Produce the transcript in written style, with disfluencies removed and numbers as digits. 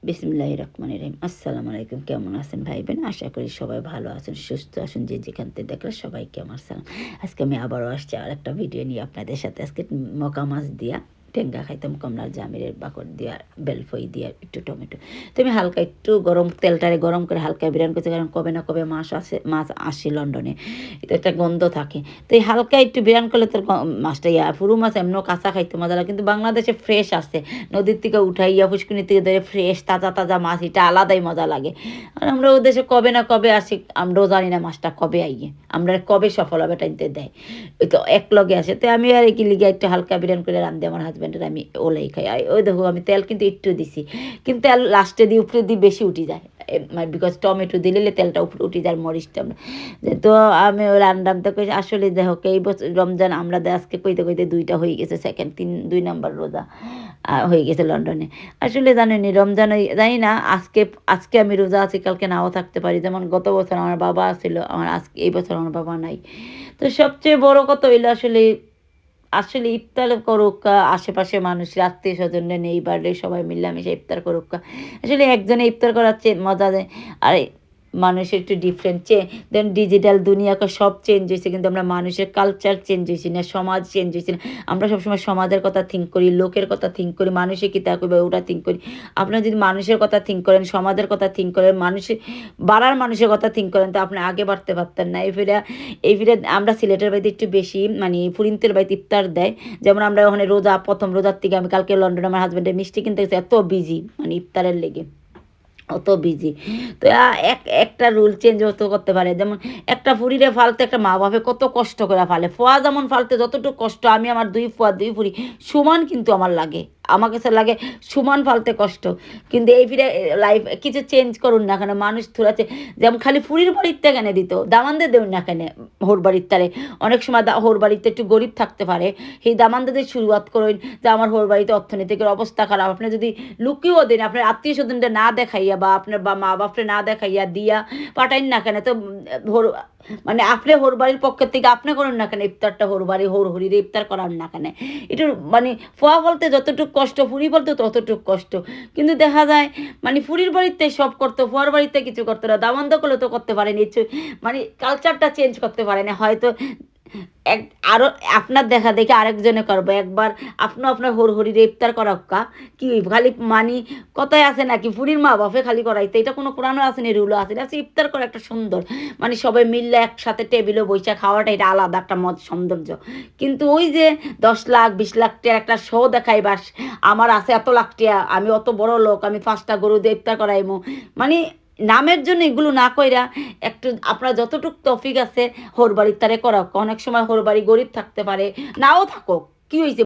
বিসমিল্লাহির রহমানির রহিম। আসসালামু আলাইকুম। কেমন আছেন ভাই বোন? আশা করি সবাই ভালো আছেন, সুস্থ আছেন। যে যেখান থেকে দেখলে সবাইকে আমার সালাম। আজকে আমি আবারও আসছি আর একটা ভিডিও নিয়ে আপনাদের সাথে। আজকে মকা মাছ দিয়া টেঙ্গা খাইতাম, কমলার জামিরের বাকর দিয়া, বেলফই দিয়া, একটু টমেটো। তো আমি হালকা একটু তেলটারে গরম করে হালকা বিরান করছি, কারণ কবে না কবে মাছ আসে লন্ডনে, এটা একটা গন্ধ থাকে। তো এই হালকা একটু বিরান করলে তোর মাছটা পুরো মাছ এমনও কাঁচা খাইতে মজা লাগে, কিন্তু বাংলাদেশে ফ্রেশ আসে, নদীর থেকে উঠাইয়া ফুসকুনি থেকে ধরে ফ্রেশ তাজা তাজা মাছ, এটা আলাদাই মজা লাগে। আর আমরা ও দেশে কবে না কবে আসি, আমরাও জানি না মাছটা কবে আইয়ে, আমরা কবে সফল হবে টাইনতে দেয়, ওই তো এক লগে আসে। তো আমি আর কি লিগে একটু হালকা বিরান করে রান্ধি আমার হাজব্যান্ডের, আমি ওলাই খাই। ওই দেখো আমি তেল কিন্তু একটু দিছি, কিন্তু তেল লাস্টে দিয়ে উপরে দিয়ে বেশি উঠে যায়, বিকজ টমেটো দিলে তেলটা উপরে উঠে যায়, মরিচটা। তো আমি ওই রান্নাম তো কই আসলে দেখো এই বছর রমজান আমরা আজকে কইতে কইতে 2টা হয়ে গেছে, সেকেন্ড 2 নম্বর রোজা হয়ে গেছে লন্ডনে। আসলে জানেনি রমজান জানি না, আজকে আজকে আমি রোজা আছি, কালকে নাও থাকতে পারি। যেমন গত বছর আমার বাবা ছিল, আমার আজকে এই বছর আমার বাবা নাই। তো সবচেয়ে বড় কথা হইলো আসলে আসলে ইফতার করুক আশেপাশে মানুষ, আত্মীয় স্বজনরা নেই বাড়লে সবাই মিলেমিশে ইফতার করুক। আসলে একজনে ইফতার করার চেয়ে মজা দেয়। আর মানুষের একটু ডিফারেন্ট দেন ডিজিটাল দুনিয়াকে সব চেঞ্জ হয়েছে, কিন্তু আমরা মানুষের কালচার চেঞ্জ হয়েছি না, সমাজ চেঞ্জ হয়েছে না। আমরা সবসময় সমাজের কথা থিঙ্ক করি, লোকের কথা থিঙ্ক করি, মানুষে কী তা করবে ওটা থিঙ্ক করি। আপনারা যদি মানুষের কথা থিঙ্ক করেন, সমাজের কথা থিঙ্ক করেন, মানুষের কথা থিঙ্ক করেন, তো আপনি আগে বাড়তে পারতেন না। এই ফিরে আমরা সিলেটের বাড়িতে একটু বেশি মানে ফুরিন্তের বাড়িতে ইফতার দেয়। যেমন আমরা ওখানে রোজা, প্রথম রোজার থেকে আমি কালকে লন্ডনে আমার হাজব্যান্ডের মিষ্টি কিনতে গেছি, এত বিজি মানে ইফতারের লেগে, অত বিজি। তো একটা রুল চেঞ্জ হতে করতে পারে, যেমন একটা ফুরিরে ফালতে একটা মা বাপে কত কষ্ট করে ফালে, ফোয়া যেমন ফালতে যতটুকু কষ্ট, আমি আমার 2 ফুরি সমান কিন্তু আমার লাগে, আমার কাছে লাগে সমান ফালতে কষ্ট। কিন্তু এই ফিরে লাইফ কিছু চেঞ্জ করুন না কেন, মানুষ থোড়াছে। যেমন খালি ফুরির বাড়িতে কেন দিত, দামানদের দেউন না কেন হোর বাড়ির তারে। অনেক সময় হোর বাড়িতে একটু গরিব থাকতে পারে, সেই দামানদের শুরুয়াত করুন যে আমার হোর বাড়িতে অর্থনৈতিক অবস্থা খারাপ, আপনি যদি লুকিয়েও দিন, আপনার আত্মীয় স্বজনদের না দেখাইয়া বা আপনার মা বাপরে না দেখাইয়া দিয়া পাঠাইন না কেন, তো হোর মানে আপনি হোর বাড়ির পক্ষের থেকে আপনি করেন না কেন ইফতারটা, হোর বাড়ি হোর হরিরে ইফতার করার না কেন। একটু মানে ফোয়া বলতে যতটুকু কষ্ট, ফুরি বলতে ততটুকু কষ্ট। কিন্তু দেখা যায় মানে ফুরির বাড়িতে সব করতো, ফোয়ার বাড়িতে কিছু করতো না, দামন্দ করলে তো করতে পারেনি, মানে কালচারটা চেঞ্জ করতে পারে না হয়তো। এক আরও আপনার দেখা দেখে আরেকজনে করবো, একবার আপনার হরিরে ইফতার করাক্কা কি খালি মানি কথায় আছে নাকি ফুরির মা বাপে খালি করাইতে, এটা কোনো কোরআনও আসেনি, রুলও আসেনি। আচ্ছা ইফতার করা একটা সুন্দর, মানে সবাই মিললে একসাথে টেবিলে বৈশা খাওয়াটা, এটা আলাদা একটা সৌন্দর্য। কিন্তু ওই যে 10 লাখ 20 লাখ টাকার একটা শো দেখাই, বাস আমার আছে এত লাখ টাকা, আমি অত বড় লোক, আমি 5টা গরু দিয়ে ইফতার করাইমু, মানে নামের জন্য এগুলো না কইরা একটু আপনার যতটুকু তফিক আছে হোর বাড়ির তারে করা। অনেক সময় হোর বাড়ি গরিব থাকতে পারে, নাও থাকুক, কি হয়েছে।